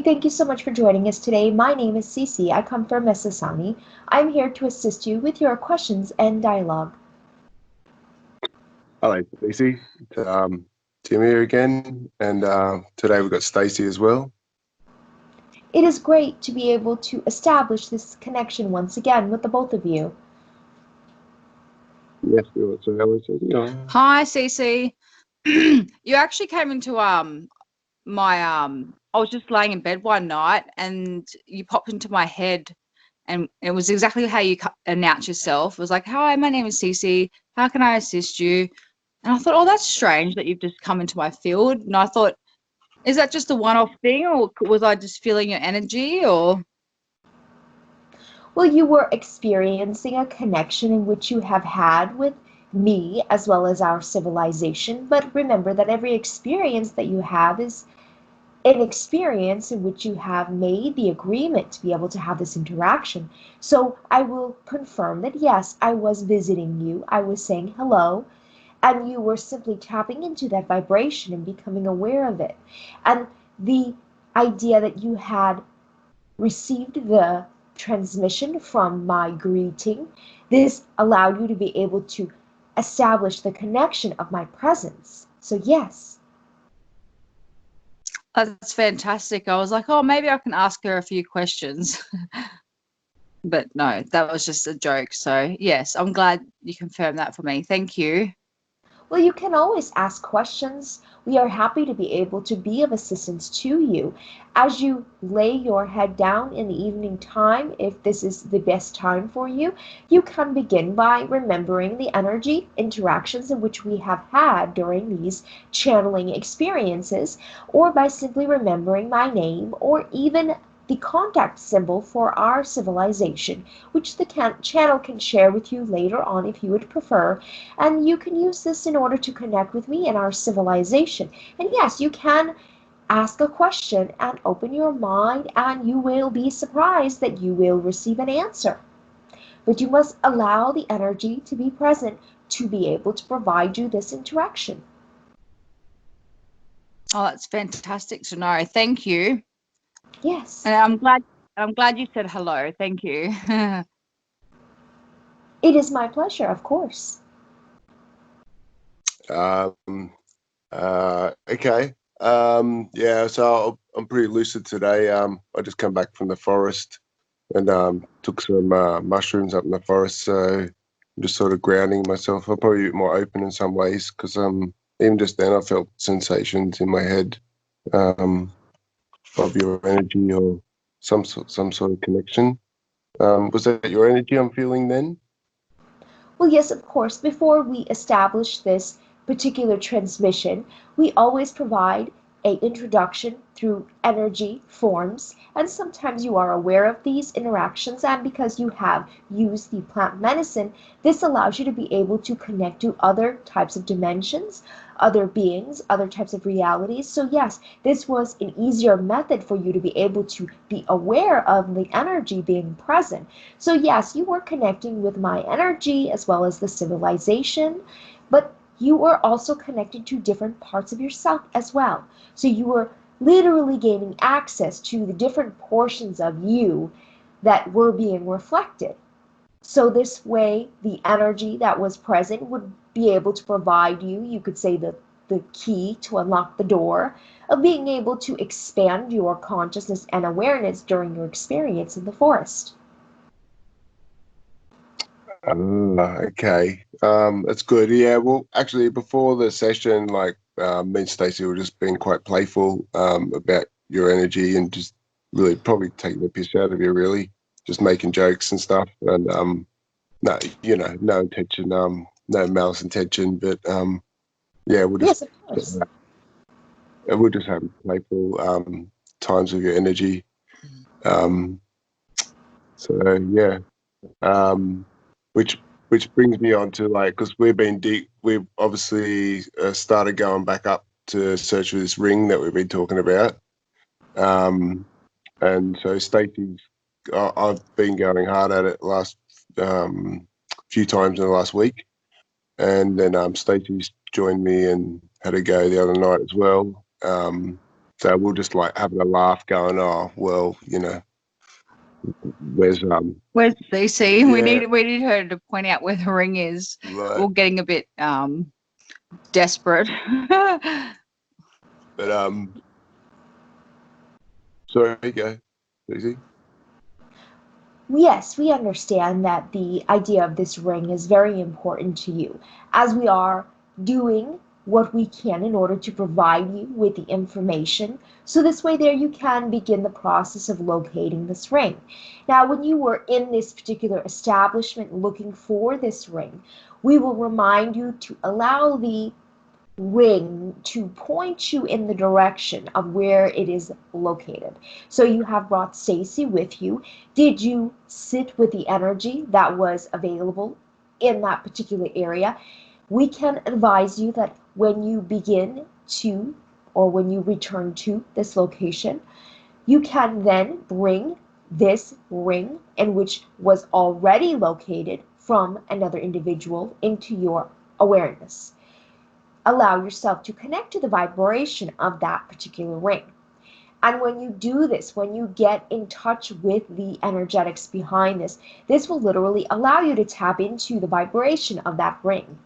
Hey, thank you so much for joining us today. My name is Si Si. I come from Essassani. I'm here to assist you with your questions and dialogue. Hello, Stacey. It's, Tim here again, and today we've got Stacey as well. It is great to be able to establish this connection once again with the both of you. Yes, we also have. Hi, Cece. You actually came into my I was just laying in bed one night and you popped into my head, and it was exactly how you announced yourself. It was like, "Hi, my name is Cece. How can I assist you?" And I thought, "Oh, that's strange that you've just come into my field." And I thought, is that just a one-off thing, or was I just feeling your energy, or? Well, you were experiencing a connection in which you have had with me as well as our civilization. But remember that every experience that you have is an experience in which you have made the agreement to be able to have this interaction. So I will confirm that yes, I was visiting you. I was saying hello, and you were simply tapping into that vibration and becoming aware of it. And the idea that you had received the transmission from my greeting, this allowed you to be able to establish the connection of my presence. So, yes. That's fantastic. I was like, oh, maybe I can ask her a few questions. But no, that was just a joke. So, yes, I'm glad you confirmed that for me. Thank you. Well, you can always ask questions. We are happy to be able to be of assistance to you. As you lay your head down in the evening time, if this is the best time for you, you can begin by remembering the energy interactions in which we have had during these channeling experiences, or by simply remembering my name, or even the contact symbol for our civilization, which the channel can share with you later on if you would prefer. And you can use this in order to connect with me and our civilization. And yes, you can ask a question and open your mind, and you will be surprised that you will receive an answer. But you must allow the energy to be present to be able to provide you this interaction. Oh, that's fantastic to know. Thank you. Yes. And I'm glad you said hello. Thank you. It is my pleasure, of course. Okay. Yeah, so I'm pretty lucid today. I just come back from the forest and took some mushrooms up in the forest, so I'm just sort of grounding myself. I'm probably a bit more open in some ways because even just then I felt sensations in my head of your energy or some sort of connection. Was that your energy I'm feeling then? Well, yes, of course. Before we establish this particular transmission, we always provide a introduction through energy forms, and sometimes you are aware of these interactions, and because you have used the plant medicine, this allows you to be able to connect to other types of dimensions, other beings, other types of realities. So yes, this was an easier method for you to be able to be aware of the energy being present. So yes, you were connecting with my energy as well as the civilization, but you were also connected to different parts of yourself as well. So you were literally gaining access to the different portions of you that were being reflected. So this way, the energy that was present would be able to provide you, you could say, the key to unlock the door of being able to expand your consciousness and awareness during your experience in the forest. Okay. That's good. Yeah. Well, actually, before the session, like me and Stacey were just being quite playful about your energy and just really probably taking the piss out of you, really, just making jokes and stuff. And no, no intention, no malice intention, but yeah, Yes, of course. we're just having playful times with your energy. Um, so yeah. Which brings me on to like, because we've obviously started going back up to search for this ring that we've been talking about. And so I've been going hard at it last few times in the last week, and then Stacey's joined me and had a go the other night as well. So we'll just like having a laugh going, oh, well, where's Where's Stacey? yeah, We need her to point out where the ring is. right. We're getting a bit desperate. But sorry, go. Easy. Yes, we understand that the idea of this ring is very important to you, as we are doing what we can in order to provide you with the information. So this way there you can begin the process of locating this ring. Now, when you were in this particular establishment looking for this ring, we will remind you to allow the ring to point you in the direction of where it is located. So you have brought Stacey with you. Did you sit with the energy that was available in that particular area? We can advise you that when you begin to, or when you return to this location, you can then bring this ring, in which was already located from another individual, into your awareness. Allow yourself to connect to the vibration of that particular ring. And when you do this, when you get in touch with the energetics behind this, this will literally allow you to tap into the vibration of that ring.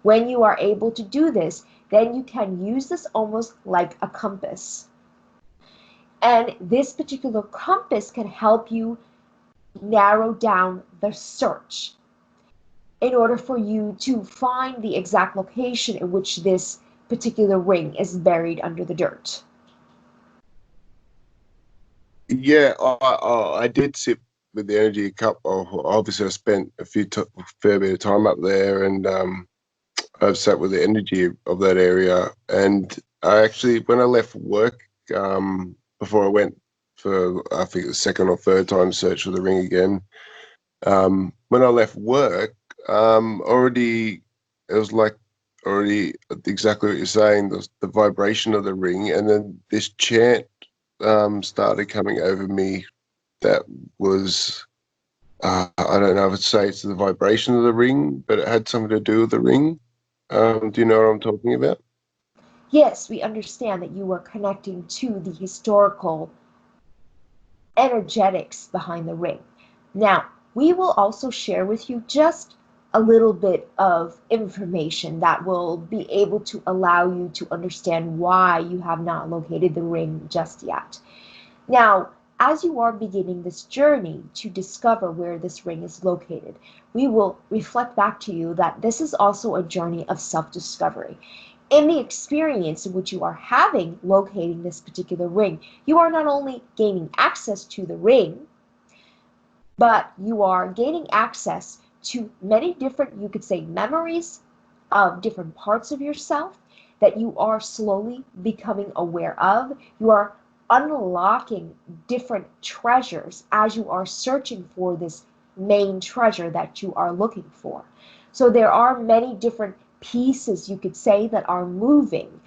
When you are able to do this, then you can use this almost like a compass. And this particular compass can help you narrow down the search in order for you to find the exact location in which this particular ring is buried under the dirt. Yeah, I did sit with the energy cup. Obviously, I spent fair bit of time up there, and I've sat with the energy of that area. And I actually, when I left work, before I went for, I think the second or third time search for the ring again, when I left work, already it was like already exactly what you're saying, the vibration of the ring, and then this chant started coming over me that was I don't know if I'd say it's the vibration of the ring, but it had something to do with the ring. Do you know what I'm talking about? Yes, we understand that you are connecting to the historical energetics behind the ring. Now, we will also share with you just a little bit of information that will be able to allow you to understand why you have not located the ring just yet. Now, as you are beginning this journey to discover where this ring is located, we will reflect back to you that this is also a journey of self-discovery. In the experience in which you are having locating this particular ring, you are not only gaining access to the ring, but you are gaining access to many different, you could say, memories of different parts of yourself that you are slowly becoming aware of. You are unlocking different treasures as you are searching for this main treasure that you are looking for. So there are many different pieces, you could say, that are moving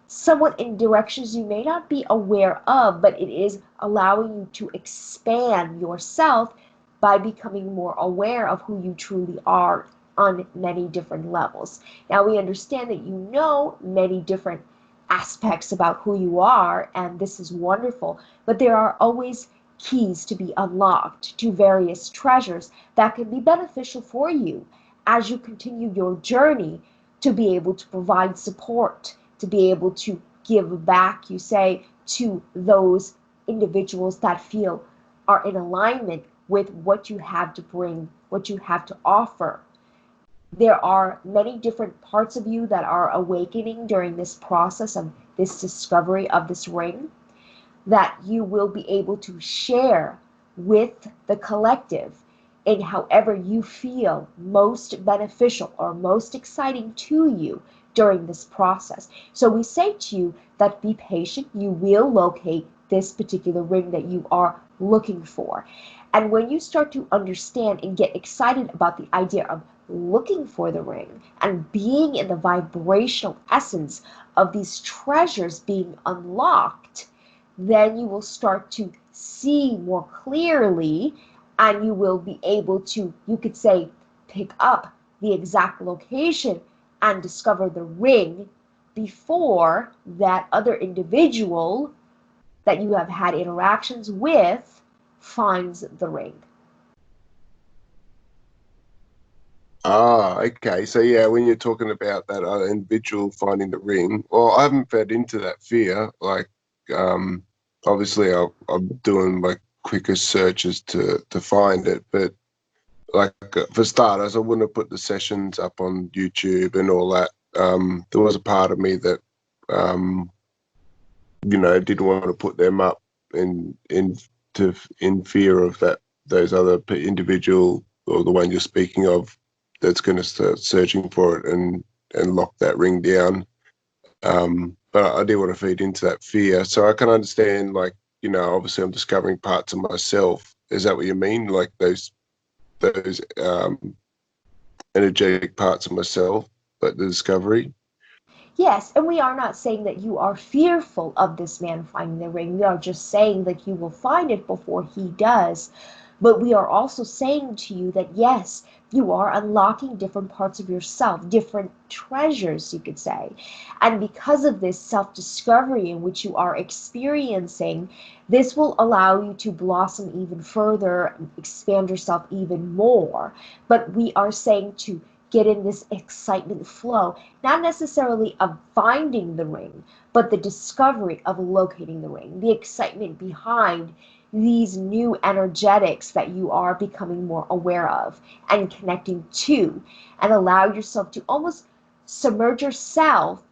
somewhat in directions you may not be aware of, but it is allowing you to expand yourself by becoming more aware of who you truly are on many different levels. Now, we understand that you know many different aspects about who you are, and this is wonderful, but there are always keys to be unlocked to various treasures that can be beneficial for you as you continue your journey to be able to provide support, to be able to give back, you say, to those individuals that feel are in alignment with what you have to bring, what you have to offer. There are many different parts of you that are awakening during this process of this discovery of this ring that you will be able to share with the collective in however you feel most beneficial or most exciting to you during this process. So we say to you that be patient, you will locate this particular ring that you are looking for. And when you start to understand and get excited about the idea of looking for the ring and being in the vibrational essence of these treasures being unlocked, then you will start to see more clearly, and you will be able to, you could say, pick up the exact location and discover the ring before that other individual that you have had interactions with finds the ring. Ah, okay. So yeah, when you're talking about that other individual finding the ring, well, I haven't fed into that fear. Like, obviously, I'm doing my quickest searches to find it, but like for starters, I wouldn't have put the sessions up on YouTube and all that. There was a part of me that, didn't want to put them up in fear of those other individual or the one you're speaking of that's going to start searching for it and lock that ring down. But I do want to feed into that fear, so I can understand. Like, obviously, I'm discovering parts of myself. Is that what you mean? Like those energetic parts of myself, like the discovery? Yes, and we are not saying that you are fearful of this man finding the ring. We are just saying that you will find it before he does. But we are also saying to you that yes, you are unlocking different parts of yourself, different treasures, you could say. And because of this self discovery in which you are experiencing, this will allow you to blossom even further, expand yourself even more. But we are saying to get in this excitement flow, not necessarily of finding the ring, but the discovery of locating the ring, the excitement behind these new energetics that you are becoming more aware of and connecting to, and allow yourself to almost submerge yourself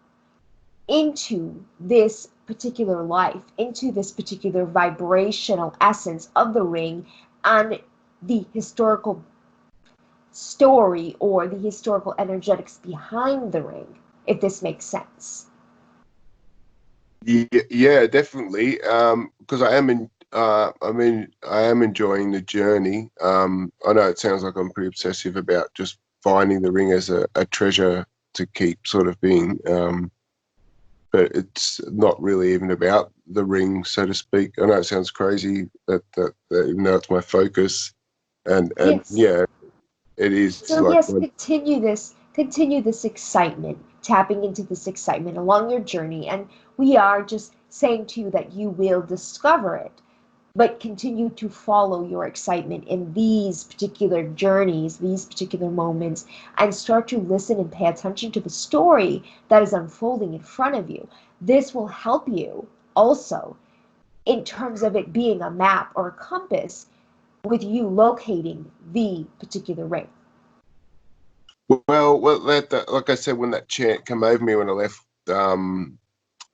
into this particular life, into this particular vibrational essence of the ring and the historical story or the historical energetics behind the ring, if this makes sense. Yeah, definitely. Because I am enjoying the journey. I know it sounds like I'm pretty obsessive about just finding the ring as a treasure to keep, sort of thing. But it's not really even about the ring, so to speak. I know it sounds crazy that even though it's my focus, and Yes. yeah, it is So like yes, continue this excitement, tapping into this excitement along your journey, and we are just saying to you that you will discover it. But continue to follow your excitement in these particular journeys, these particular moments, and start to listen and pay attention to the story that is unfolding in front of you. This will help you also in terms of it being a map or a compass with you locating the particular ring. well that like I said, when that chant came over me when I left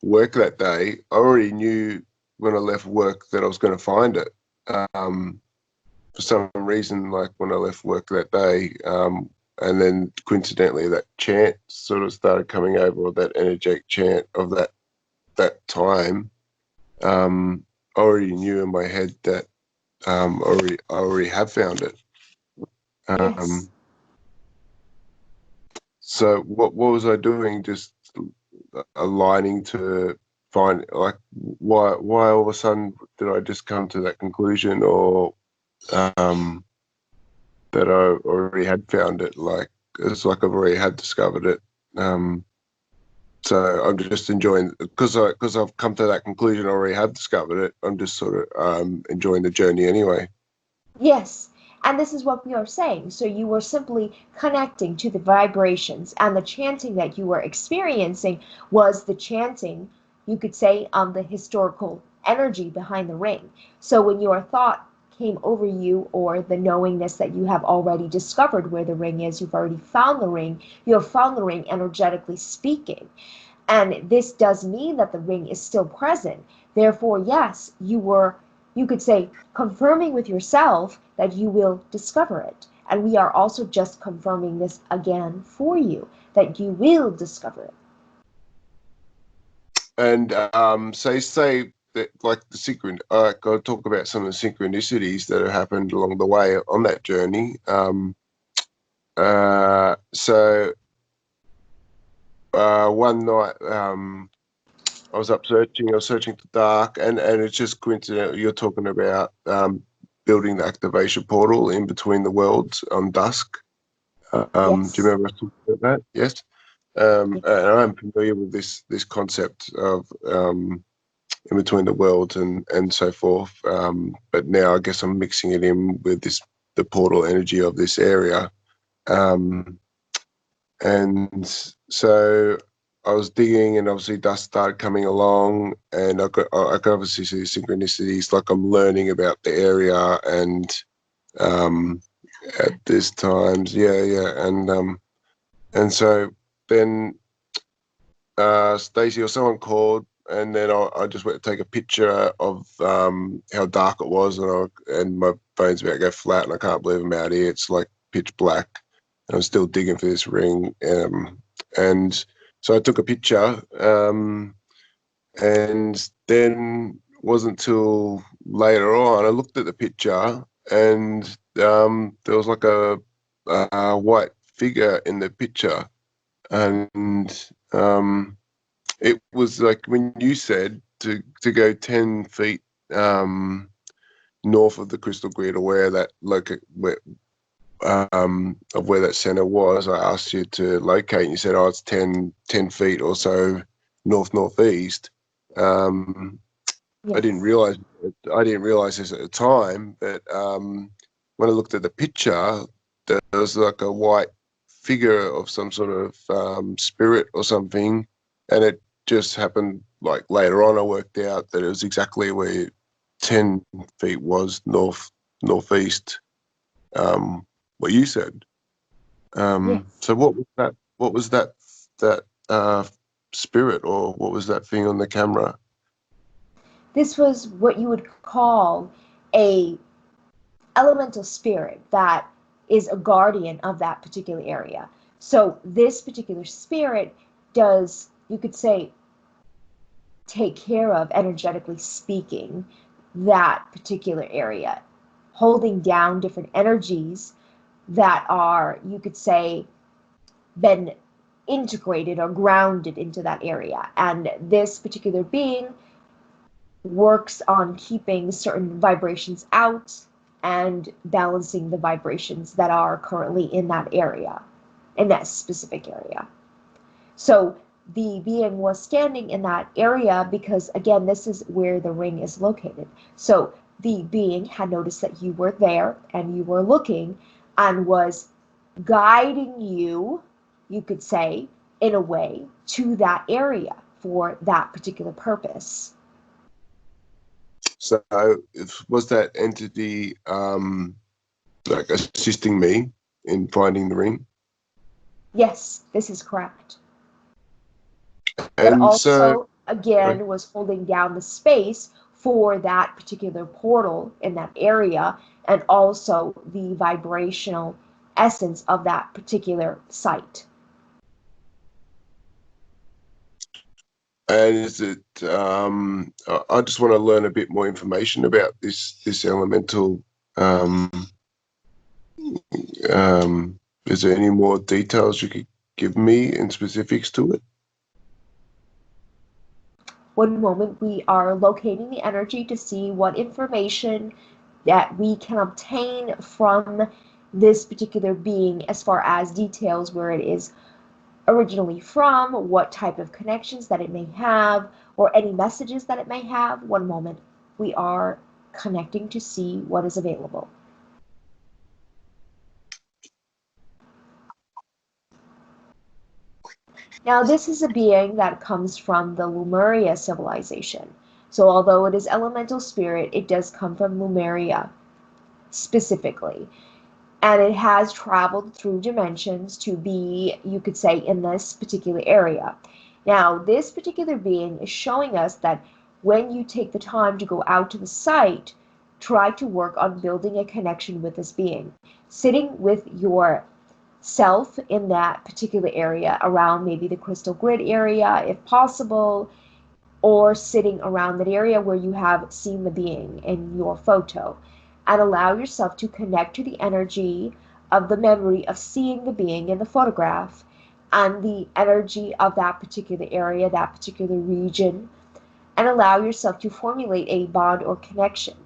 work that day, I already knew when I left work that I was going to find it. Um, for some reason, like when I left work that day, and then coincidentally that chant sort of started coming over, or that energetic chant of that time. I already knew in my head that I already have found it. Yes. Um, so what was I doing? Just aligning to find, like, why all of a sudden did I just come to that conclusion, or um, that I already had found it? Like, it's like I've already had discovered it. Um, so I'm just enjoying, because I've come to that conclusion. I already have discovered it. I'm just sort of enjoying the journey anyway. Yes. And this is what we are saying. So you were simply connecting to the vibrations, and the chanting that you were experiencing was the chanting, you could say, on the historical energy behind the ring. So when your thought came over you, or the knowingness that you have already discovered where the ring is, you've already found the ring, you have found the ring energetically speaking. And this does mean that the ring is still present. Therefore, yes, you could say, confirming with yourself that you will discover it. And we are also just confirming this again for you, that you will discover it. And so say that, like, the got to talk about some of the synchronicities that have happened along the way on that journey. So one night, I was I was searching the dark, and it's just coincidental you're talking about building the activation portal in between the worlds on dusk. Do you Yes. remember us talking about that? Yes. And I'm familiar with this concept of in between the worlds and so forth. But now I guess I'm mixing it in with the portal energy of this area. And so I was digging, and obviously dust started coming along, and I could obviously see synchronicities, like I'm learning about the area, and at this times, and so then Stacey or someone called, and then I just went to take a picture of how dark it was, and my phone's about to go flat, and I can't believe I'm out here. It's like pitch black, and I'm still digging for this ring. And so I took a picture, and then wasn't till later on I looked at the picture, and there was like a white figure in the picture, and it was like when you said to go 10 feet north of the crystal grid, or where that of where that center was. I asked you to locate, and you said, "Oh, it's 10 feet or so northeast." Yes. I didn't realize this at the time, but when I looked at the picture, there was like a white figure of some sort of spirit or something, and it just happened like later on. I worked out that it was exactly where 10 feet was northeast. What you said. Yes. So what was that? What was that spirit, or what was that thing on the camera? This was what you would call a elemental spirit that is a guardian of that particular area. So this particular spirit does, you could say, take care of, energetically speaking, that particular area, holding down different energies that are, you could say, been integrated or grounded into that area. And this particular being works on keeping certain vibrations out and balancing the vibrations that are currently in that area, in that specific area. So the being was standing in that area because, again, this is where the ring is located. So the being had noticed that you were there and you were looking, and was guiding you, you could say, in a way, to that area for that particular purpose. So was that entity like assisting me in finding the ring? Yes, this is correct. But And so, also, again, was holding down the space for that particular portal in that area, and also the vibrational essence of that particular site. and is it? I just want to learn a bit more information about this elemental. Um, is there any more details you could give me in specifics to it? One moment, we are locating the energy to see what information that we can obtain from this particular being, as far as details, where it is originally from, what type of connections that it may have, or any messages that it may have. One moment, we are connecting to see what is available. Now, this is a being that comes from the Lemuria civilization. So, although it is elemental spirit, it does come from Lemuria specifically. And it has traveled through dimensions to be, you could say, in this particular area. Now, this particular being is showing us that when you take the time to go out to the site, try to work on building a connection with this being. Sitting with yourself in that particular area, around maybe the crystal grid area, if possible, or sitting around that area where you have seen the being in your photo, and allow yourself to connect to the energy of the memory of seeing the being in the photograph, and the energy of that particular area, that particular region, and allow yourself to formulate a bond or connection.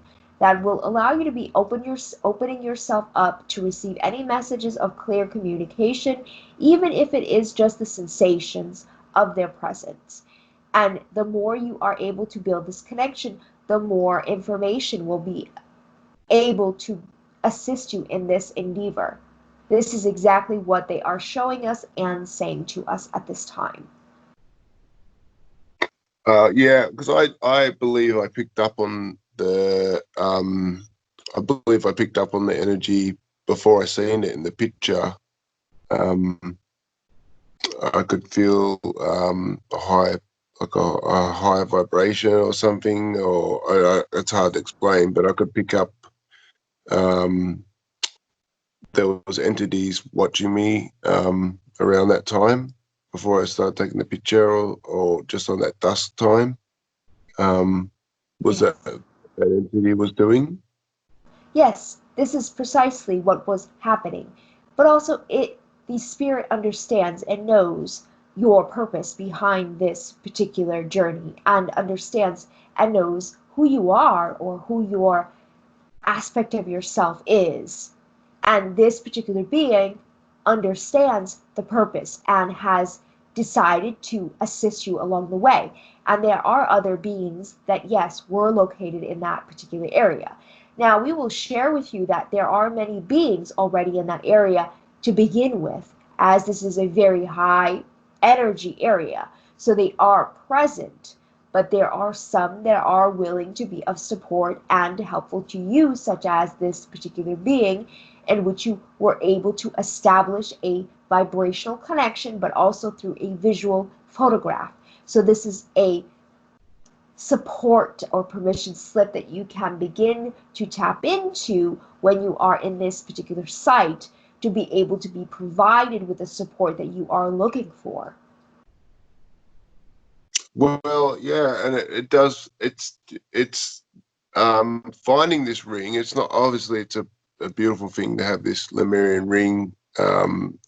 that will allow you to be opening yourself up to receive any messages of clear communication, even if it is just the sensations of their presence. And the more you are able to build this connection, the more information will be able to assist you in this endeavor. This is exactly what they are showing us and saying to us at this time. Yeah, because I believe I picked up on the energy before I seen it in the picture. I could feel a high, like a higher vibration or something, or it's hard to explain, but I could pick up there was entities watching me around that time before I started taking the picture, or just on that dusk time. Was Yes. that entity was doing? Yes, this is precisely what was happening. But also the spirit understands and knows your purpose behind this particular journey, and understands and knows who you are, or who your aspect of yourself is. And this particular being understands the purpose and has decided to assist you along the way. And there are other beings that, yes, were located in that particular area. Now, we will share with you that there are many beings already in that area to begin with, as this is a very high energy area. So they are present, but there are some that are willing to be of support and helpful to you, such as this particular being, in which you were able to establish a vibrational connection, but also through a visual photograph. So this is a support or permission slip that you can begin to tap into when you are in this particular site, to be able to be provided with the support that you are looking for. Well, yeah, and it does. It's finding this ring. It's not obviously it's a beautiful thing to have this Lemurian ring, and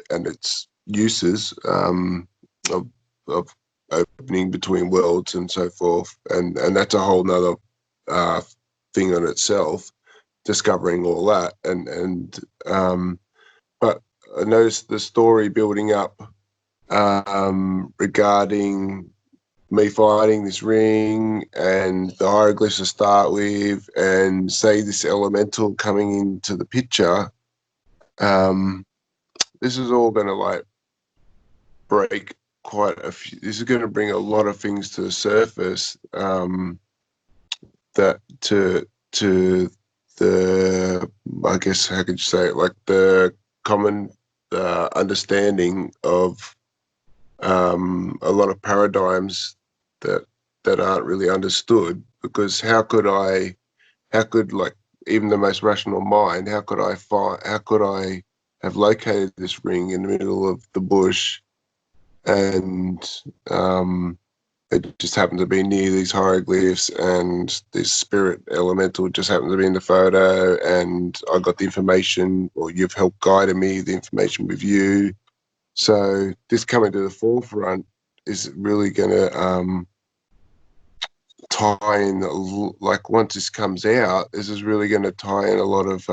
its uses of of opening between worlds and so forth, and that's a whole nother uh, thing on itself. Discovering all that, but I noticed the story building up regarding me finding this ring and the hieroglyphs to start with, and say this elemental coming into the picture. This is all going to like break quite a few. This is going to bring a lot of things to the surface. That to the, I guess, how could you say it, like the common understanding of a lot of paradigms that aren't really understood. Because how could like even the most rational mind, how could I have located this ring in the middle of the bush, and it just happened to be near these hieroglyphs, and this spirit elemental just happened to be in the photo, and I got the information, or you've helped guided me the information with you. So this coming to the forefront is really going to tie in, like once this comes out, this is really going to tie in a lot of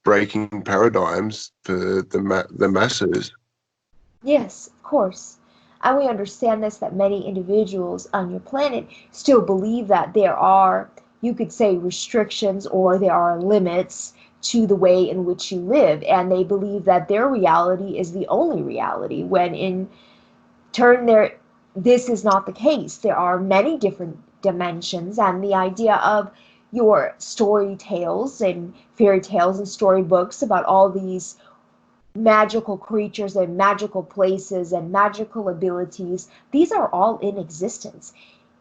breaking paradigms for the masses. Yes, of course. And we understand this, that many individuals on your planet still believe that there are, you could say, restrictions, or there are limits to the way in which you live. And they believe that their reality is the only reality, when in turn this is not the case. There are many different dimensions, and the idea of your story tales and fairy tales and storybooks about all these magical creatures and magical places and magical abilities, these are all in existence.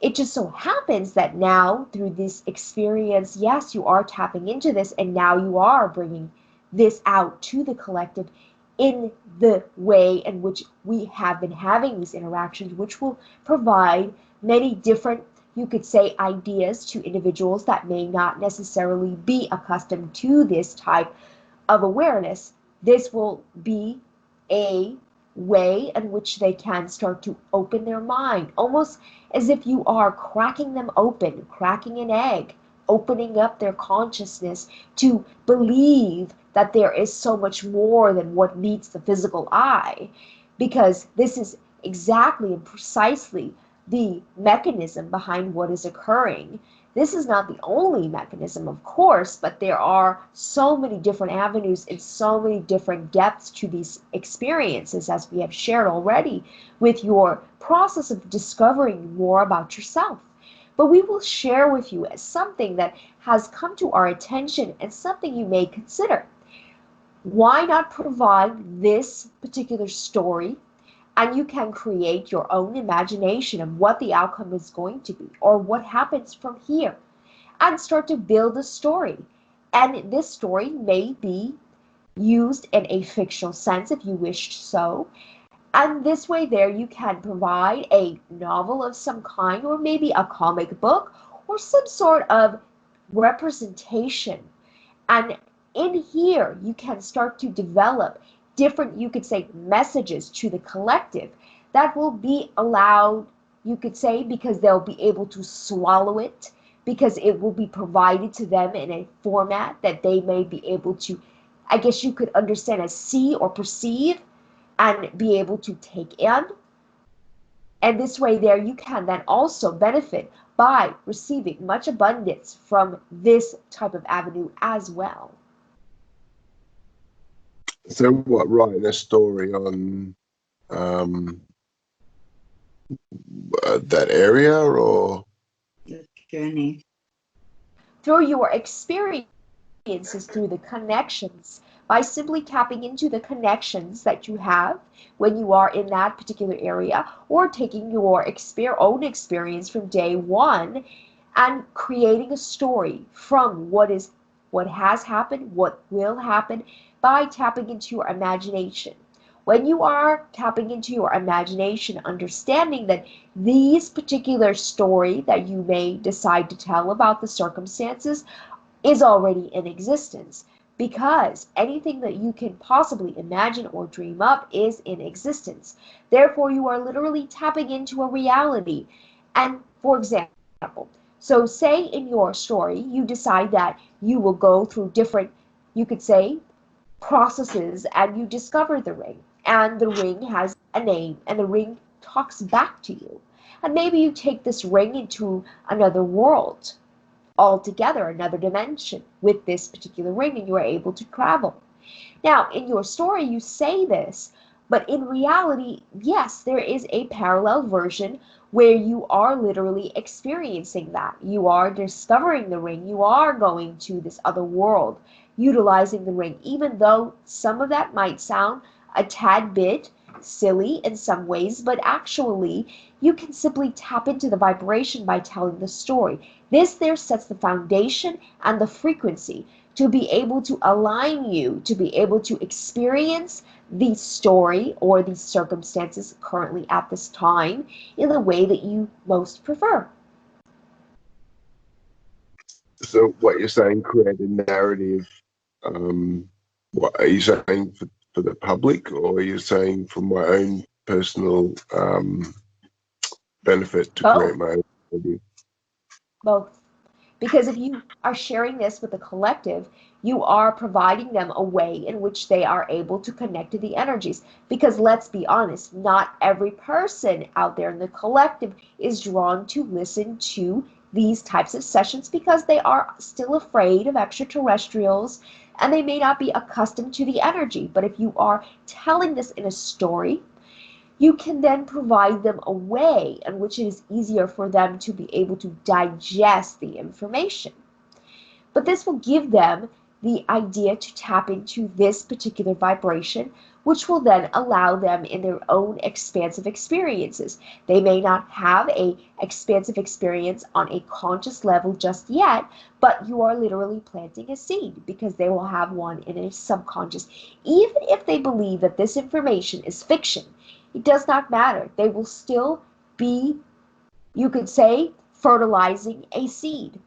It just so happens that now, through this experience, yes, you are tapping into this, and now you are bringing this out to the collective in the way in which we have been having these interactions, which will provide many different, you could say, ideas to individuals that may not necessarily be accustomed to this type of awareness. This will be a way in which they can start to open their mind, almost as if you are cracking them open, cracking an egg, opening up their consciousness to believe that there is so much more than what meets the physical eye, because this is exactly and precisely the mechanism behind what is occurring. This is not the only mechanism, of course, but there are so many different avenues and so many different depths to these experiences, as we have shared already with your process of discovering more about yourself. But we will share with you as something that has come to our attention and something you may consider. Why not provide this particular story, and you can create your own imagination of what the outcome is going to be or what happens from here, and start to build a story. And this story may be used in a fictional sense if you wished so. And this way there you can provide a novel of some kind, or maybe a comic book, or some sort of representation. And in here you can start to develop different, you could say, messages to the collective that will be allowed, you could say, because they'll be able to swallow it, because it will be provided to them in a format that they may be able to, I guess you could understand, as see or perceive and be able to take in. And this way there you can then also benefit by receiving much abundance from this type of avenue as well. So what, writing a story on that area, or Your journey. Through your experiences, through the connections, by simply tapping into the connections that you have when you are in that particular area, or taking your own experience from day one and creating a story from what has happened, what will happen, by tapping into your imagination. When you are tapping into your imagination, understanding that these particular story that you may decide to tell about the circumstances is already in existence, because anything that you can possibly imagine or dream up is in existence. Therefore, you are literally tapping into a reality. And for example, so say in your story, you decide that you will go through different, you could say, processes, and you discover the ring. And the ring has a name, and the ring talks back to you. And maybe you take this ring into another world altogether, another dimension with this particular ring, and you are able to travel. Now, in your story, you say this, but in reality, yes, there is a parallel version where you are literally experiencing that. You are discovering the ring, you are going to this other world, utilizing the ring, even though some of that might sound a tad bit silly in some ways, but actually you can simply tap into the vibration by telling the story. This there sets the foundation and the frequency to be able to align you, to be able to experience the story or the circumstances currently at this time in the way that you most prefer. so what you're saying, create a narrative. What are you saying for the public, or are you saying for my own personal benefit to Both. create my own narrative? Both. Because if you are sharing this with the collective, you are providing them a way in which they are able to connect to the energies. Because let's be honest, not every person out there in the collective is drawn to listen to these types of sessions, because they are still afraid of extraterrestrials and they may not be accustomed to the energy. But if you are telling this in a story, you can then provide them a way in which it is easier for them to be able to digest the information. But this will give them the idea to tap into this particular vibration, which will then allow them in their own expansive experiences. They may not have a expansive experience on a conscious level just yet, but you are literally planting a seed, because they will have one in a subconscious. Even if they believe that this information is fiction, it does not matter. They will still be, you could say, fertilizing a seed.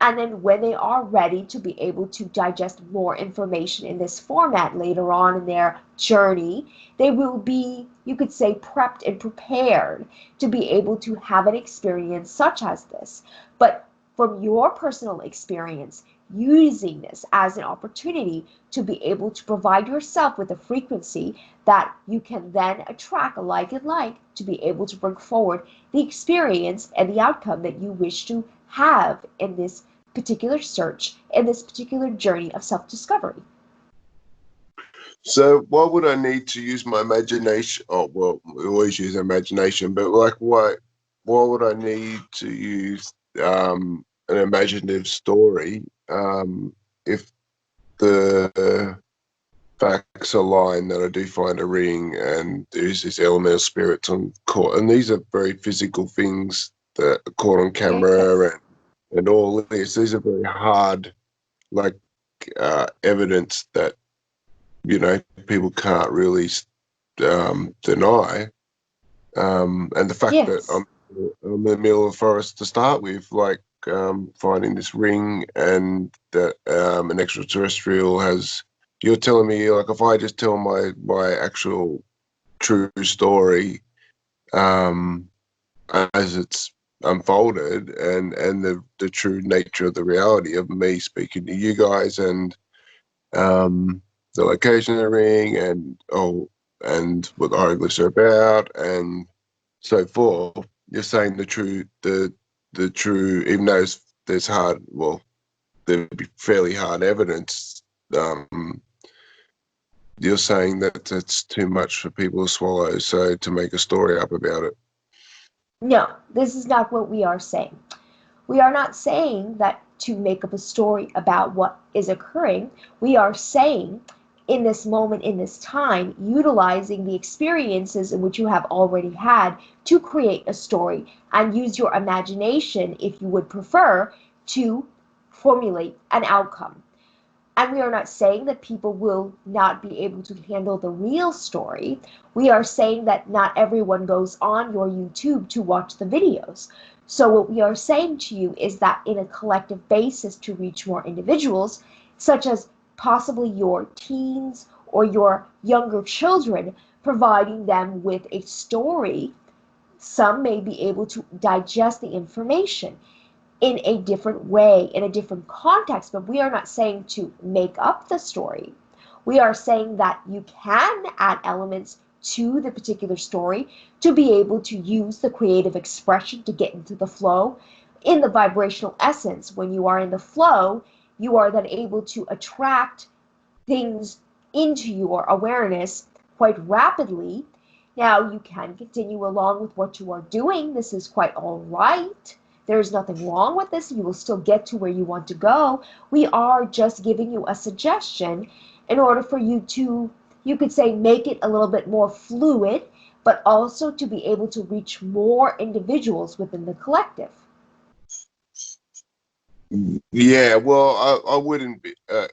And then when they are ready to be able to digest more information in this format later on in their journey, they will be, you could say, prepped and prepared to be able to have an experience such as this. But from your personal experience, using this as an opportunity to be able to provide yourself with a frequency that you can then attract like and like to be able to bring forward the experience and the outcome that you wish to have in this particular search, in this particular journey of self-discovery. So why would I need to use my imagination? Oh, well, we always use imagination, but like why would I need to use an imaginative story if the facts align that I do find a ring and there's this element of spirits on court, and these are very physical things that are caught on camera Yes. and all this. These are very hard, like evidence that people can't really deny. And the fact that Yes. I'm in the middle of the forest to start with, like finding this ring and that an extraterrestrial has. You're telling me, like, if I just tell my actual true story as it's unfolded, and the true nature of the reality of me speaking to you guys, and the location of the ring, and what the hieroglyphs are about, and so forth. You're saying the true, even though there's hard, well, there'd be fairly hard evidence. You're saying that it's too much for people to swallow, so to make a story up about it. No, this is not what we are saying. We are not saying that to make up a story about what is occurring. We are saying in this moment, in this time, utilizing the experiences in which you have already had to create a story and use your imagination, if you would prefer, to formulate an outcome. And we are not saying that people will not be able to handle the real story. We are saying that not everyone goes on your YouTube to watch the videos. So what we are saying to you is that in a collective basis to reach more individuals, such as possibly your teens or your younger children, providing them with a story, some may be able to digest the information in a different way, in a different context, but we are not saying to make up the story. We are saying that you can add elements to the particular story to be able to use the creative expression to get into the flow. In the vibrational essence, when you are in the flow, you are then able to attract things into your awareness quite rapidly. Now, you can continue along with what you are doing. This is quite all right. There's nothing wrong with this. You will still get to where you want to go. We are just giving you a suggestion in order for you to, you could say, make it a little bit more fluid, but also to be able to reach more individuals within the collective. Yeah, well, I wouldn't be. I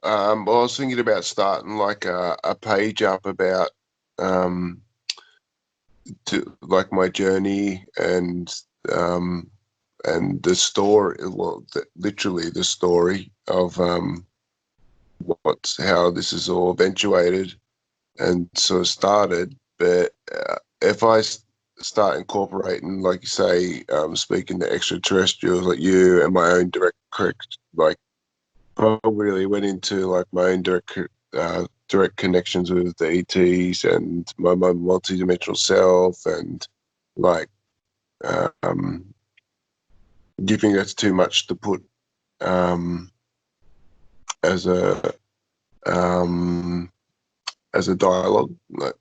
was thinking about starting like a page up about um, to like my journey and the story. Well, literally the story of how this is all eventuated and sort of started. But if I start incorporating, like you say, speaking to extraterrestrials like you and my own correct, like probably really went into like my own direct connections with the ETs and my multi-dimensional self, and like, um, do you think that's too much to put um, as a um, as a dialogue? Like,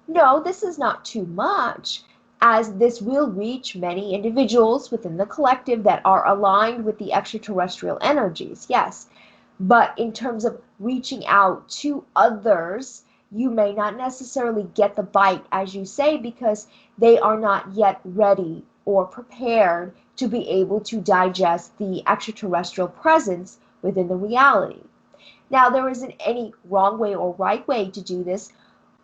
No, this is not too much, as this will reach many individuals within the collective that are aligned with the extraterrestrial energies, yes. But in terms of reaching out to others, you may not necessarily get the bite, as you say, because they are not yet ready or prepared to be able to digest the extraterrestrial presence within the reality. Now, there isn't any wrong way or right way to do this.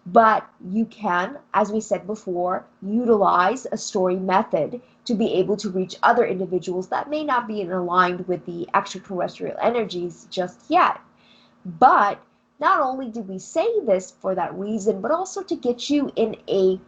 But you can, as we said before, utilize a story method to be able to reach other individuals that may not be aligned with the extraterrestrial energies just yet. But not only did we say this for that reason, but also to get you in a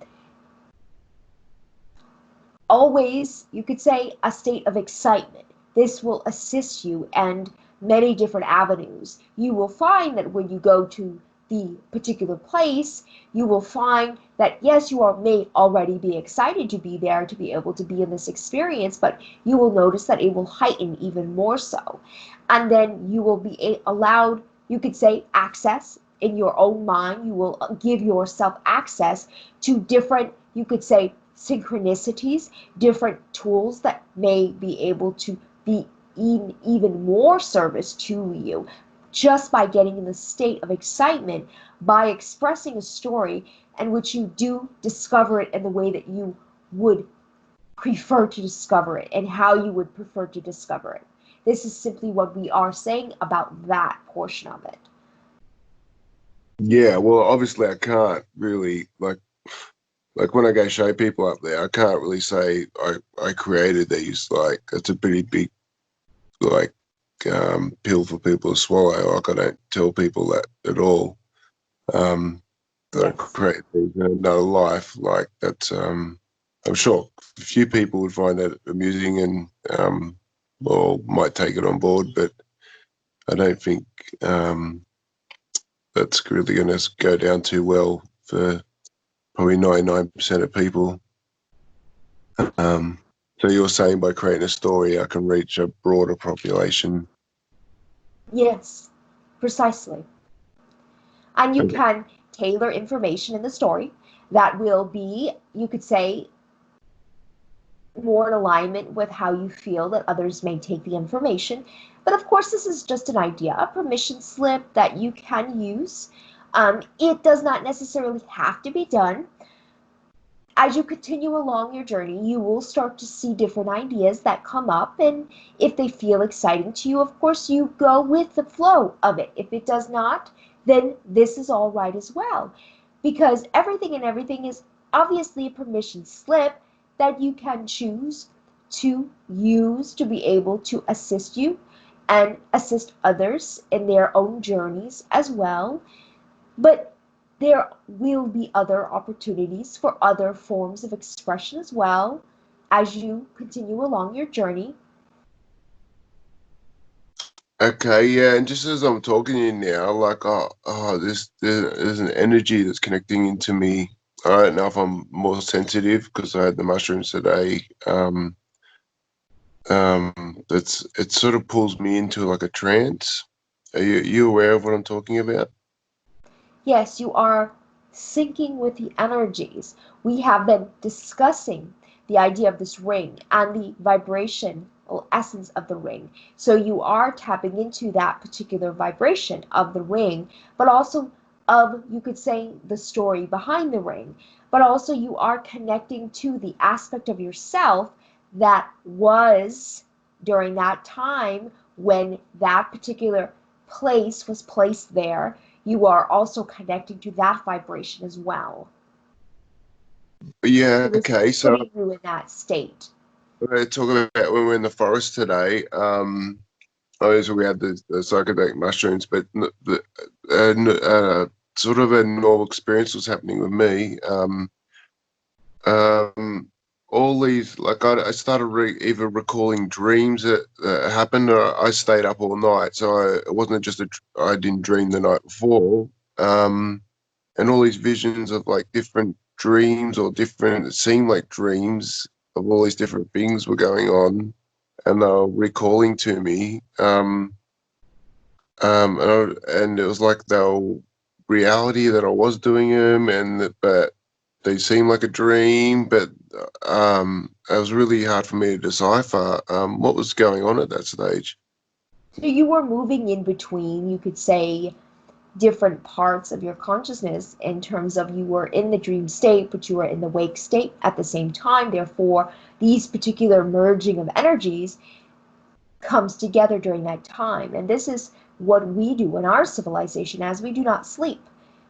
always, you could say, a state of excitement. This will assist you and many different avenues. You will find that when you go to the particular place, you will find that yes, may already be excited to be there, to be able to be in this experience, but you will notice that it will heighten even more so. And then you will be allowed, you could say, access in your own mind. You will give yourself access to different, you could say, synchronicities, different tools that may be able to be even more service to you just by getting in the state of excitement, by expressing a story in which you do discover it in the way that you would prefer to discover it and how you would prefer to discover it. This is simply what we are saying about that portion of it. Yeah, well, obviously I can't really like when I go show people up there, I can't really say I created these. Like it's a pretty big like pill for people to swallow. Like I don't tell people that at all. That I Yes. create these in another life. Like that's I'm sure a few people would find that amusing and or might take it on board, but I don't think that's really going to go down too well for probably 99% of people. So you're saying by creating a story, I can reach a broader population? Yes, precisely. And you Okay. can tailor information in the story that will be, you could say, more in alignment with how you feel that others may take the information. But of course, this is just an idea, a permission slip that you can use. It does not necessarily have to be done. As you continue along your journey, you will start to see different ideas that come up. And if they feel exciting to you, of course, you go with the flow of it. If it does not, then this is all right as well. Because everything is obviously a permission slip that you can choose to use to be able to assist you and assist others in their own journeys as well. But there will be other opportunities for other forms of expression as well as you continue along your journey. Okay, yeah, and just as I'm talking to you now, like, there's an energy that's connecting into me. I don't know if I'm more sensitive because I had the mushrooms today. It sort of pulls me into like a trance. Are you aware of what I'm talking about? Yes, you are syncing with the energies. We have been discussing the idea of this ring and the vibration or essence of the ring. So you are tapping into that particular vibration of the ring, but also of, you could say, the story behind the ring. But also you are connecting to the aspect of yourself that was during that time when that particular place was placed there. You are also connecting to that vibration as well. So Yeah, this is okay. So putting you in that state. we're going to talk about when we're in the forest today. Obviously we had the psychedelic mushrooms, but sort of a normal experience was happening with me. Um, all these, like I started either recalling dreams that happened, or I stayed up all night. So it wasn't just I didn't dream the night before. And all these visions of like different dreams or different, it seemed like dreams of all these different things were going on, and they were recalling to me. And it was like they were reality that I was doing them, but they seemed like a dream. But it was really hard for me to decipher what was going on at that stage. So you were moving in between, you could say, different parts of your consciousness in terms of you were in the dream state, but you were in the wake state at the same time. Therefore, these particular merging of energies comes together during that time. And this is what we do in our civilization as we do not sleep.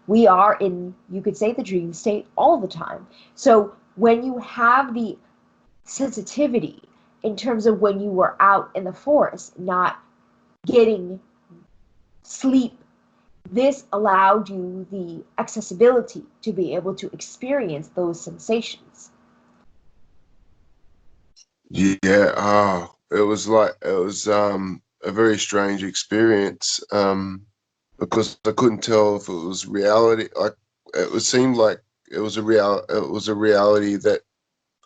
We are in, you could say, the dream state all the time. So when you have the sensitivity in terms of when you were out in the forest, not getting sleep, this allowed you the accessibility to be able to experience those sensations. Yeah, it was a very strange experience because I couldn't tell if it was reality. Like it seemed like it was a reality that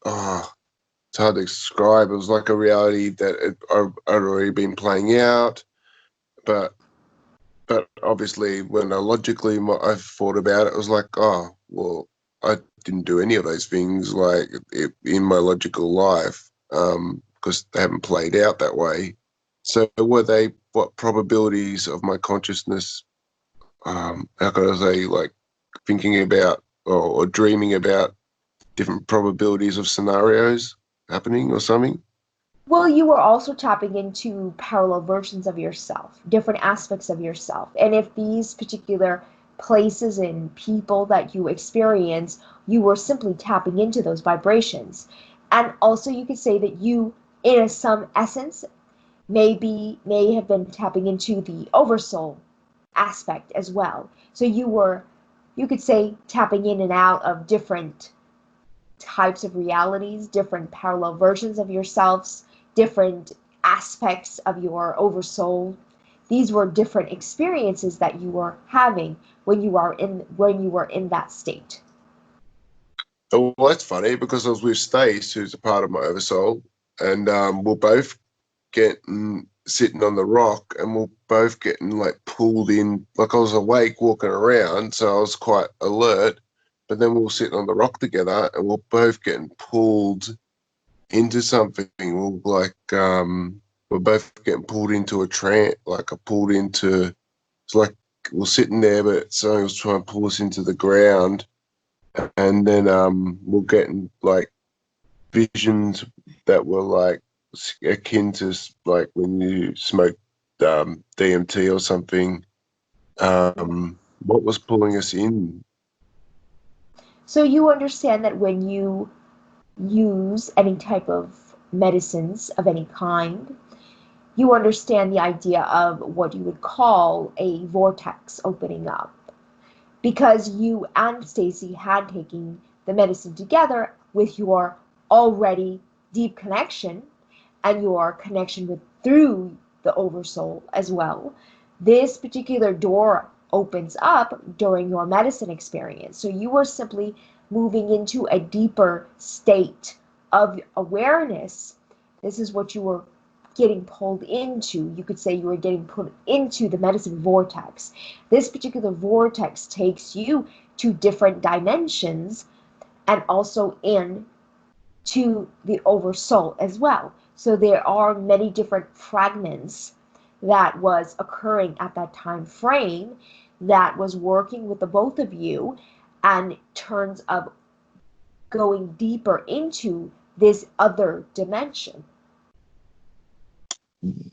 it's hard to describe. It was like a reality that had already been playing out, but obviously when I thought about it, I was like, oh well, I didn't do any of those things like in my logical life because they haven't played out that way. So were they what probabilities of my consciousness? How could I say, like thinking about or dreaming about different probabilities of scenarios happening or something? Well, you were also tapping into parallel versions of yourself, different aspects of yourself. And if these particular places and people that you experience, you were simply tapping into those vibrations. And also, you could say that you, in some essence, may have been tapping into the oversoul aspect as well. So you could say, tapping in and out of different types of realities, different parallel versions of yourselves, different aspects of your oversoul. These were different experiences that you were having when you were in that state. Oh, well, that's funny because I was with Stace, who's a part of my oversoul, and we're both getting sitting on the rock, and we're both getting like pulled in. Like I was awake, walking around, so I was quite alert. But then we were sitting on the rock together, and we're both getting pulled into something. We're both getting pulled into a trance, like pulled into. It's like we're sitting there, but something was trying to pull us into the ground, and then we're getting like visions that were like akin to like when you smoke DMT or something. What was pulling us in? So you understand that when you use any type of medicines of any kind, you understand the idea of what you would call a vortex opening up, because you and Stacey had taken the medicine together with your already deep connection and your connection with through the oversoul as well. This particular door opens up during your medicine experience. So you were simply moving into a deeper state of awareness. This is what you were getting pulled into. You could say you were getting put into the medicine vortex. This particular vortex takes you to different dimensions and also in to the oversoul as well. So there are many different fragments that was occurring at that time frame that was working with the both of you and terms of going deeper into this other dimension.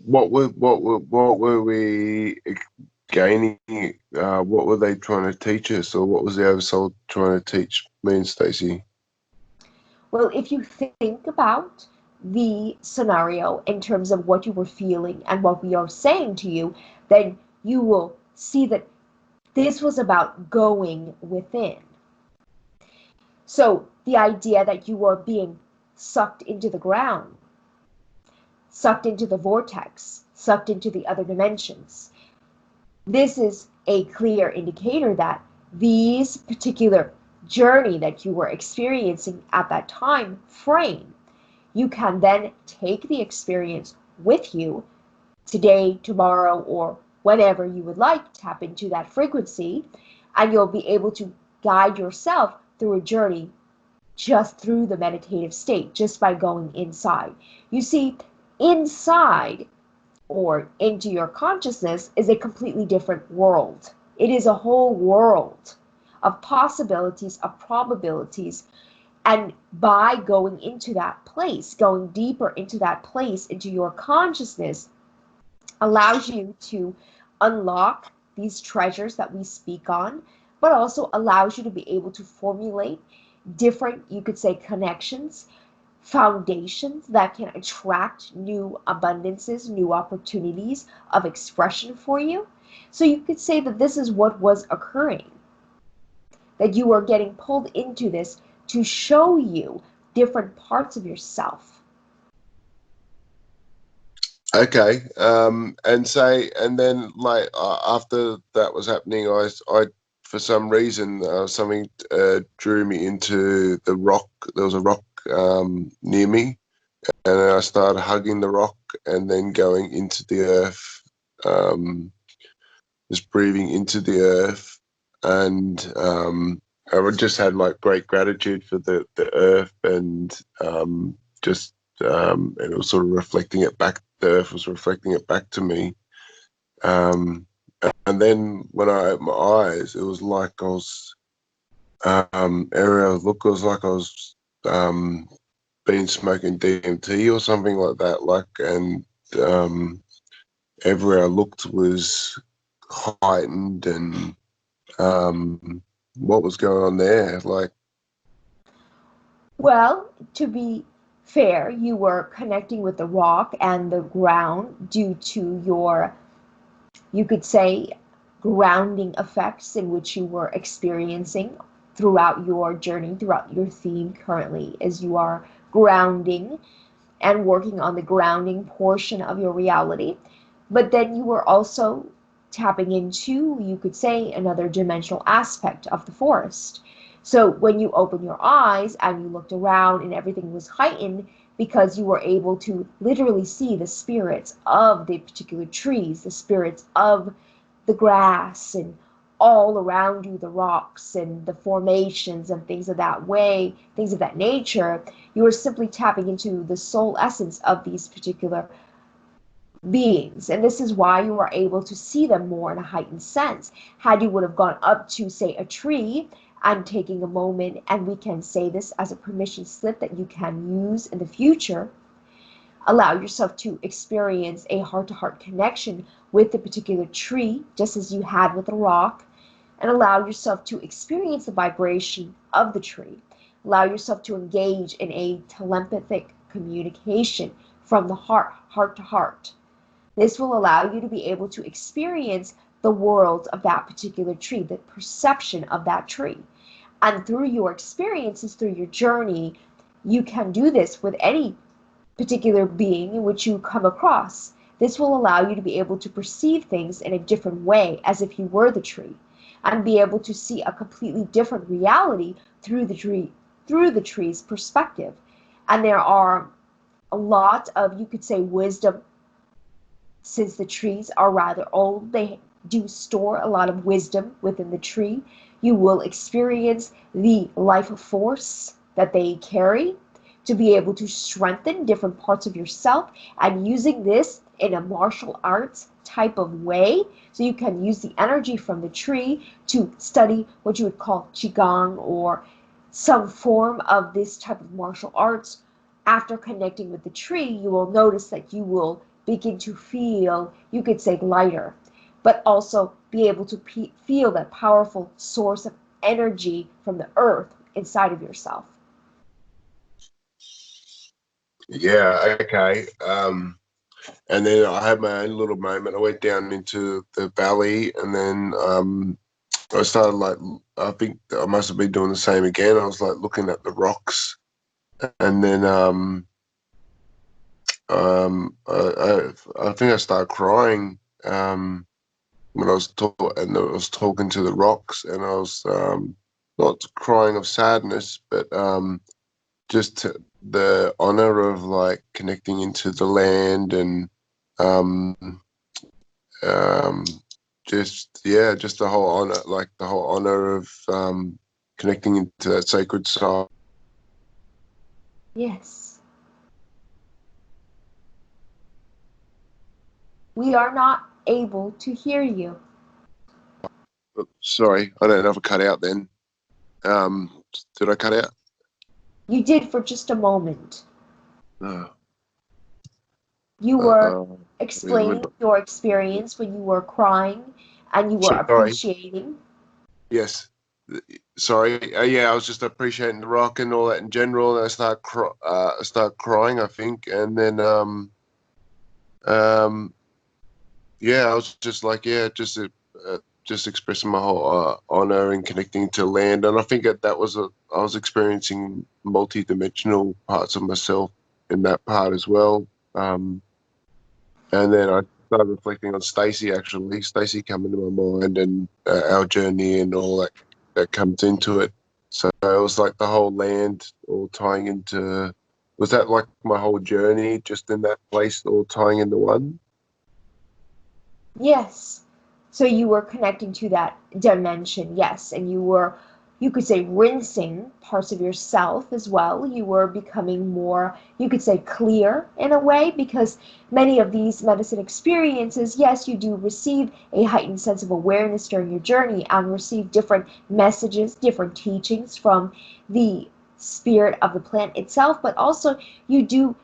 What were we gaining? What were they trying to teach us, or what was the oversoul trying to teach me and Stacey? Well, if you think about the scenario in terms of what you were feeling and what we are saying to you, then you will see that this was about going within. So the idea that you were being sucked into the ground, sucked into the vortex, sucked into the other dimensions. This is a clear indicator that these particular journey that you were experiencing at that time frame, you can then take the experience with you today, tomorrow, or whenever you would like, tap into that frequency, and you'll be able to guide yourself through a journey just through the meditative state, just by going inside. You see, inside or into your consciousness is a completely different world. It is a whole world of possibilities, of probabilities. And by going into that place, going deeper into that place, into your consciousness, allows you to unlock these treasures that we speak on, but also allows you to be able to formulate different, you could say, connections, foundations that can attract new abundances, new opportunities of expression for you. So you could say that this is what was occurring, that you are getting pulled into this to show you different parts of yourself. Okay. And then like after that was happening, I for some reason something drew me into the rock. There was a rock near me, and I started hugging the rock, and then going into the earth, just breathing into the earth, and I just had like great gratitude for the earth, and just and it was sort of reflecting it back. The earth was reflecting it back to me. And then when I opened my eyes, it was like I was area look. It was like I was been smoking DMT or something like that. Like, and everywhere I looked was heightened, and what was going on there? Like, Well, to be fair, you were connecting with the rock and the ground due to your, you could say, grounding effects in which you were experiencing throughout your journey, throughout your theme currently, as you are grounding and working on the grounding portion of your reality. But then you were also tapping into, you could say, another dimensional aspect of the forest. So when you opened your eyes and you looked around and everything was heightened because you were able to literally see the spirits of the particular trees, the spirits of the grass, and all around you, the rocks and the formations and things of that way, things of that nature, you are simply tapping into the soul essence of these particular beings. And this is why you are able to see them more in a heightened sense. Had you would have gone up to, say, a tree and taking a moment, and we can say this as a permission slip that you can use in the future, allow yourself to experience a heart-to-heart connection with the particular tree, just as you had with the rock, and allow yourself to experience the vibration of the tree. Allow yourself to engage in a telepathic communication from the heart to heart. This will allow you to be able to experience the world of that particular tree, the perception of that tree. And through your experiences, through your journey, you can do this with any particular being in which you come across. This will allow you to be able to perceive things in a different way, as if you were the tree, and be able to see a completely different reality through the tree's perspective. And there are a lot of, you could say, wisdom. Since the trees are rather old, they do store a lot of wisdom within the tree. You will experience the life force that they carry to be able to strengthen different parts of yourself, and using this in a martial arts type of way. So you can use the energy from the tree to study what you would call qigong or some form of this type of martial arts. After connecting with the tree, you will notice that you will begin to feel, you could say, lighter, but also be able to feel that powerful source of energy from the earth inside of yourself. yeah, okay. And then I had my own little moment. I went down into the valley, and then I started like, I think I must have been doing the same again. I was like looking at the rocks, and then I think I started crying when I was and I was talking to the rocks, and I was not crying of sadness, but just the honor of like connecting into the land, and um, um, just yeah, just the whole honor, like the whole honor of connecting into that sacred side. Yes. We are not able to hear you. Sorry, I don't know if I cut out then. Did I cut out? You did for just a moment. No. You were We explaining your experience when you were crying and you were sorry. appreciating. Yes. Sorry. Yeah, I was just appreciating the rock and all that in general, and I start crying, I think, and then um, yeah, I was just like, yeah, just expressing my whole honor and connecting to land, and I think that was I was experiencing multi-dimensional parts of myself in that part as well. And then I started reflecting on Stacey, actually. Stacey come into my mind and our journey and all that comes into it. So it was like the whole land all tying into. Was that like my whole journey just in that place all tying into one? Yes. So you were connecting to that dimension, yes, and you were, you could say, rinsing parts of yourself as well. You were becoming more, you could say, clear in a way, because many of these medicine experiences, yes, you do receive a heightened sense of awareness during your journey and receive different messages, different teachings from the spirit of the plant itself, but also you do,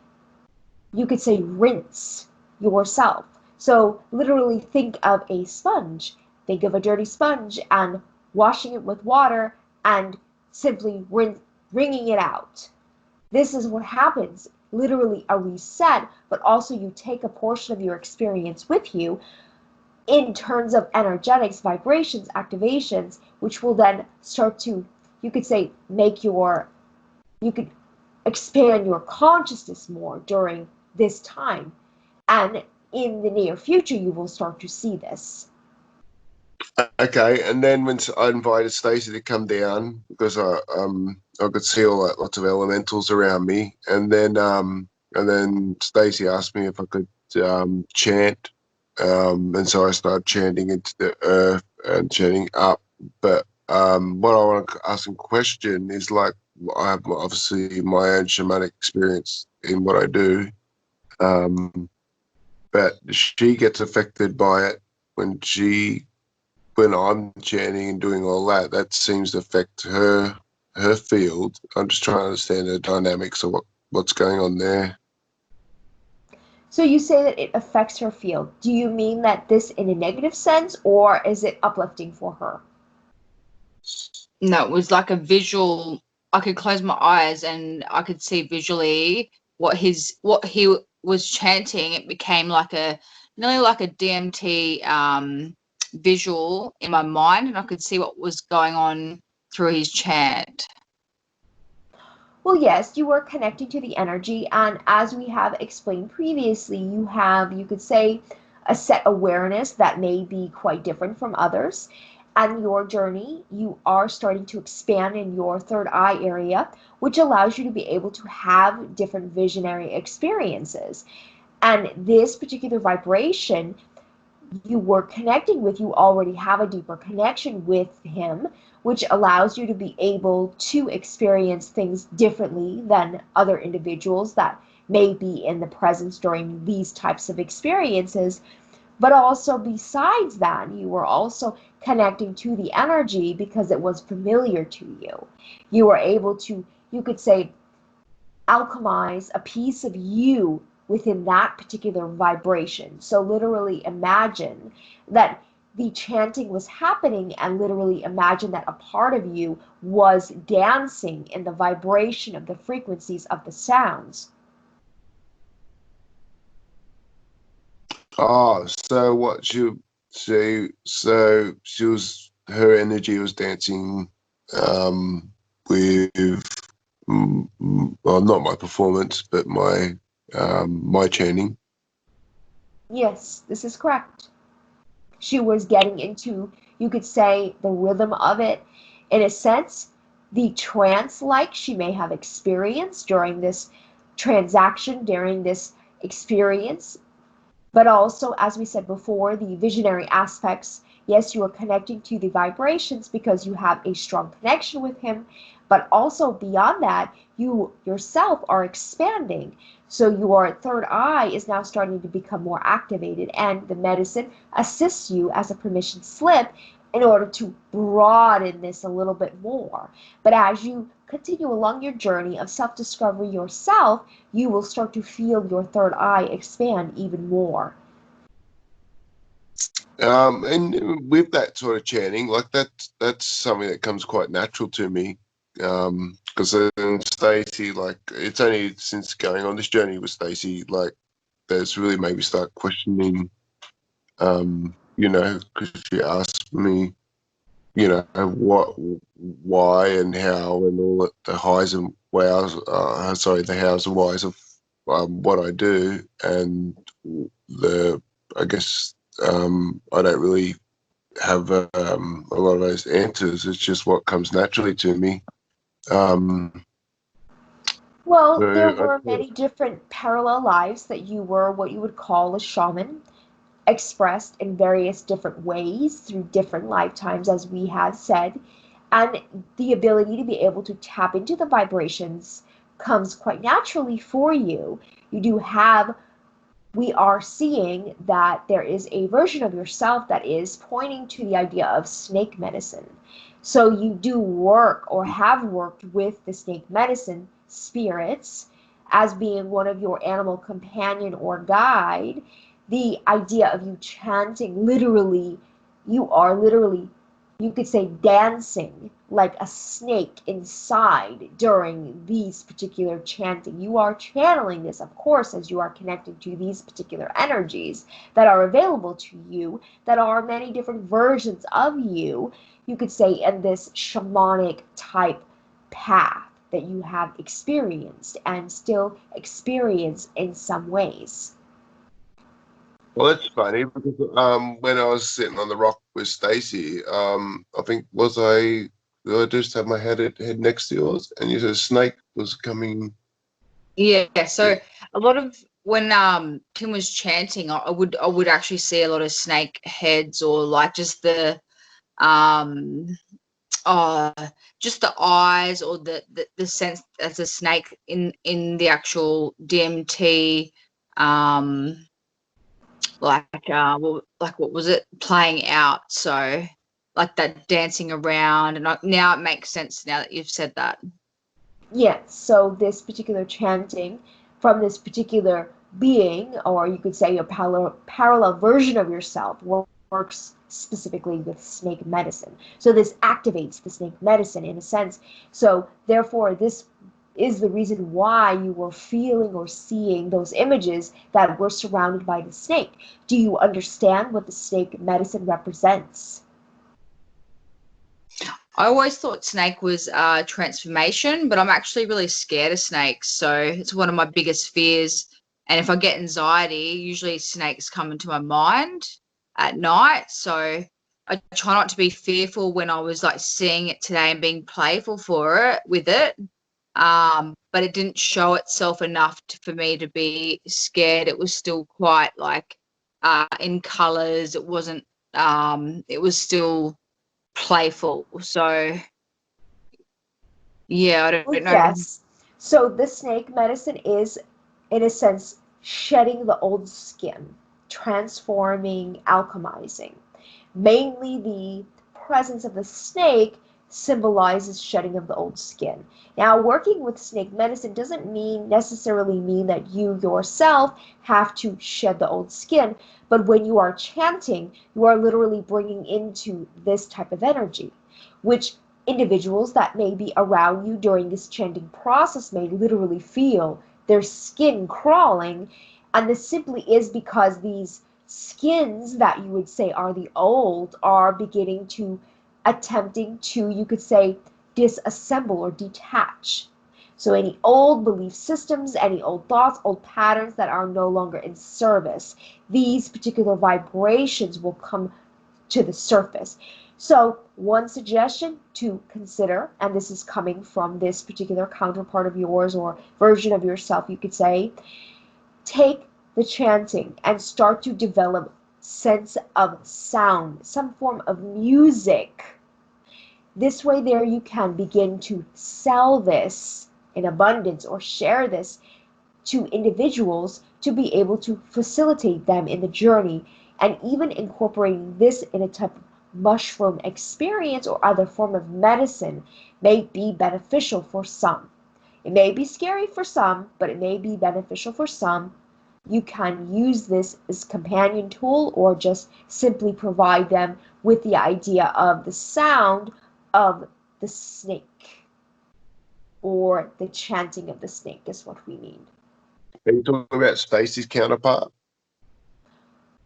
you could say, rinse yourself. So literally think of a sponge. Think of a dirty sponge and washing it with water and simply wringing it out. This is what happens. Literally a reset, but also you take a portion of your experience with you in terms of energetics, vibrations, activations, which will then start to, you could say, make your, you could expand your consciousness more during this time. And in the near future, you will start to see this. Okay, and then when I invited Stacey to come down because I could see all that lots of elementals around me, and then Stacey asked me if I could chant, and so I started chanting into the earth and chanting up. But what I want to ask in question is like I have obviously my own shamanic experience in what I do, um, but she gets affected by it when she when I'm chanting and doing all that, that seems to affect her field. I'm just trying to understand the dynamics of what's going on there. So you say that it affects her field. Do you mean that this in a negative sense, or is it uplifting for her? No, it was like a visual. I could close my eyes and I could see visually what he was chanting. It became like a nearly like a DMT visual in my mind, and I could see what was going on through his chant. Well, yes, you are connecting to the energy, and as we have explained previously, you have, you could say, a set awareness that may be quite different from others. And your journey, you are starting to expand in your third eye area, which allows you to be able to have different visionary experiences. And this particular vibration you were connecting with, you already have a deeper connection with him, which allows you to be able to experience things differently than other individuals that may be in the presence during these types of experiences. But also, besides that, you were also connecting to the energy because it was familiar to you. You were able to, you could say, alchemize a piece of you within that particular vibration. So literally imagine that the chanting was happening, and literally imagine that a part of you was dancing in the vibration of the frequencies of the sounds. Oh, so what so she was her energy was dancing with well, not my performance, but my chanting. Yes, this is correct. She was getting into, you could say, the rhythm of it. In a sense, the trance like she may have experienced during this transaction, during this experience. But also, as we said before, the visionary aspects. Yes, you are connecting to the vibrations because you have a strong connection with him, but also beyond that, you yourself are expanding. So your third eye is now starting to become more activated, and the medicine assists you as a permission slip in order to broaden this a little bit more. But as you continue along your journey of self discovery yourself, you will start to feel your third eye expand even more. And with that sort of chanting, like that's something that comes quite natural to me. Because Stacey, like it's only since going on this journey with Stacey, like that's really made me start questioning. Because she asked me, what, why, and how, and all the highs and wows. The hows and whys of what I do, and I guess I don't really have a lot of those answers. It's just what comes naturally to me. Um, Well, there so were many different parallel lives that you were what you would call a shaman, expressed in various different ways through different lifetimes, as we have said. And the ability to be able to tap into the vibrations comes quite naturally for you. You do have, we are seeing that there is a version of yourself that is pointing to the idea of snake medicine. So you do work or have worked with the snake medicine spirits as being one of your animal companion or guide. The idea of you chanting, literally, you are literally, you could say, dancing like a snake inside during these particular chanting. You are channeling this, of course, as you are connected to these particular energies that are available to you, that are many different versions of you, you could say, in this shamanic type path that you have experienced and still experience in some ways. Well, that's funny because when I was sitting on the rock with Stacey, I think did I just have my head next to yours, and you said a snake was coming. Yeah, so a lot of when Kim was chanting, I would actually see a lot of snake heads, or like just the um uh just the eyes, or the sense as a snake in the actual DMT, um like what was it, playing out. So like that dancing around, and now it makes sense now that you've said that. Yes, so this particular chanting from this particular being, or you could say a parallel version of yourself, works specifically with snake medicine. So this activates the snake medicine in a sense. So therefore, this is the reason why you were feeling or seeing those images that were surrounded by the snake. Do you understand what the snake medicine represents? I always thought snake was transformation, but I'm actually really scared of snakes. So it's one of my biggest fears. And if I get anxiety, usually snakes come into my mind at night. So I try not to be fearful when I was like seeing it today and being playful with it. But it didn't show itself enough for me to be scared. It was still quite like in colors. It wasn't, it was still playful. So yeah, I Well, don't know. yes. So the snake medicine is, in a sense, shedding the old skin, transforming, alchemizing. Mainly the presence of the snake symbolizes shedding of the old skin. Now, working with snake medicine doesn't necessarily mean that you yourself have to shed the old skin, but when you are chanting, you are literally bringing into this type of energy, which individuals that may be around you during this chanting process may literally feel their skin crawling. And this simply is because these skins that you would say are the old are beginning to attempting to, you could say, disassemble or detach. So any old belief systems, any old thoughts, old patterns that are no longer in service, these particular vibrations will come to the surface. So one suggestion to consider, and this is coming from this particular counterpart of yours or version of yourself, you could say, take the chanting and start to develop sense of sound, some form of music. This way there you can begin to sell this in abundance or share this to individuals to be able to facilitate them in the journey, and even incorporating this in a type of mushroom experience or other form of medicine may be beneficial for some. It may be scary for some, but it may be beneficial for some. You can use this as companion tool or just simply provide them with the idea of the sound of the snake or the chanting of the snake is what we mean. Are you talking about Stacey's counterpart?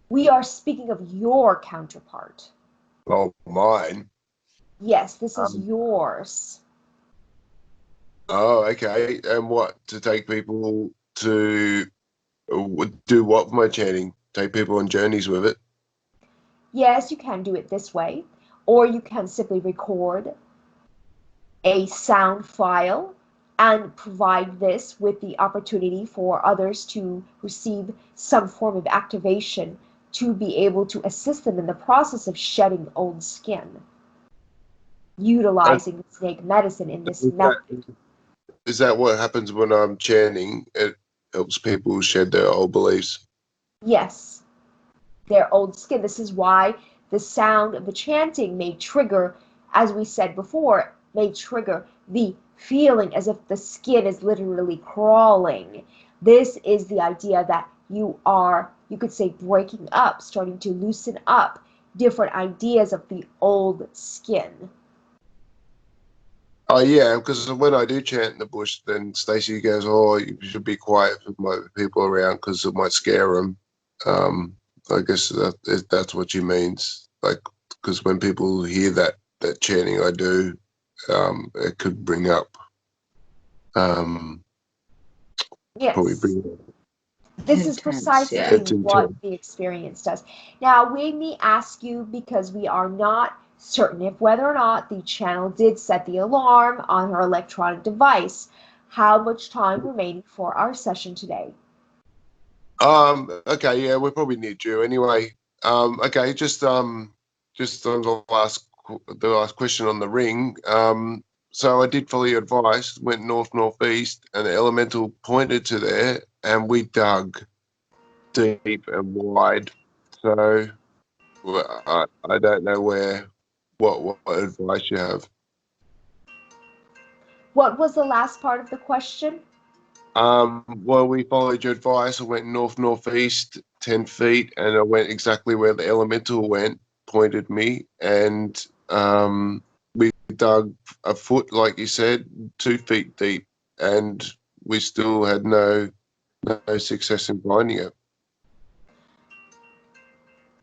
We are speaking of your counterpart. Oh, mine. Yes, this is Um, yours. oh, okay. And what? To take people to do what with my chanting? Take people on journeys with it? Yes, you can do it this way, or you can simply record a sound file and provide this with the opportunity for others to receive some form of activation to be able to assist them in the process of shedding old skin, utilizing snake medicine in this Is that, method. is that what happens when I'm chanting? It helps people shed their old beliefs. Yes, their old skin. This is why the sound of the chanting may trigger, as we said before, may trigger the feeling as if the skin is literally crawling. This is the idea that you are, you could say, breaking up, starting to loosen up different ideas of the old skin. Oh yeah, because when I do chant in the bush, then Stacey goes, "Oh, you should be quiet for my people around because it might scare them." I guess that's what she means. Like, because when people hear that chanting I do, it could bring up, um, probably Yes. bring up This is Intense, precisely yeah. it's what into. the experience does. Now, we may ask you, because we are not certain if whether or not the channel did set the alarm on her electronic device, how much time remaining for our session today? Okay, yeah, we're probably near due anyway. Okay, just on the last question on the ring. So I did follow your advice, went north northeast, and the elemental pointed to there, and we dug deep and wide. So I don't know what advice you have. What was the last part of the question? Well, we followed your advice. I went north northeast 10 feet, and I went exactly where the elemental went, pointed me, and we dug a foot, like you said, 2 feet deep, and we still had no success in finding it.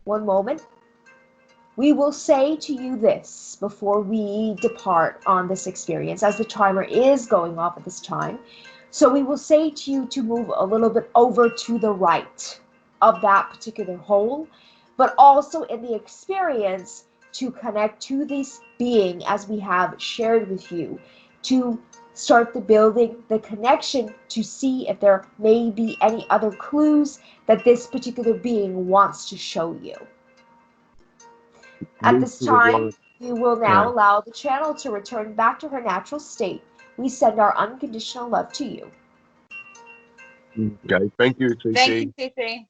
One moment. We will say to you this before we depart on this experience, as the timer is going off at this time. So we will say to you to move a little bit over to the right of that particular hole, but also in the experience to connect to this being as we have shared with you, to start the building, the connection to see if there may be any other clues that this particular being wants to show you. At Move this to the time, right. we will now Okay. allow the channel to return back to her natural state. We send our unconditional love to you. Okay. Thank you, Thank TC. you, Cece.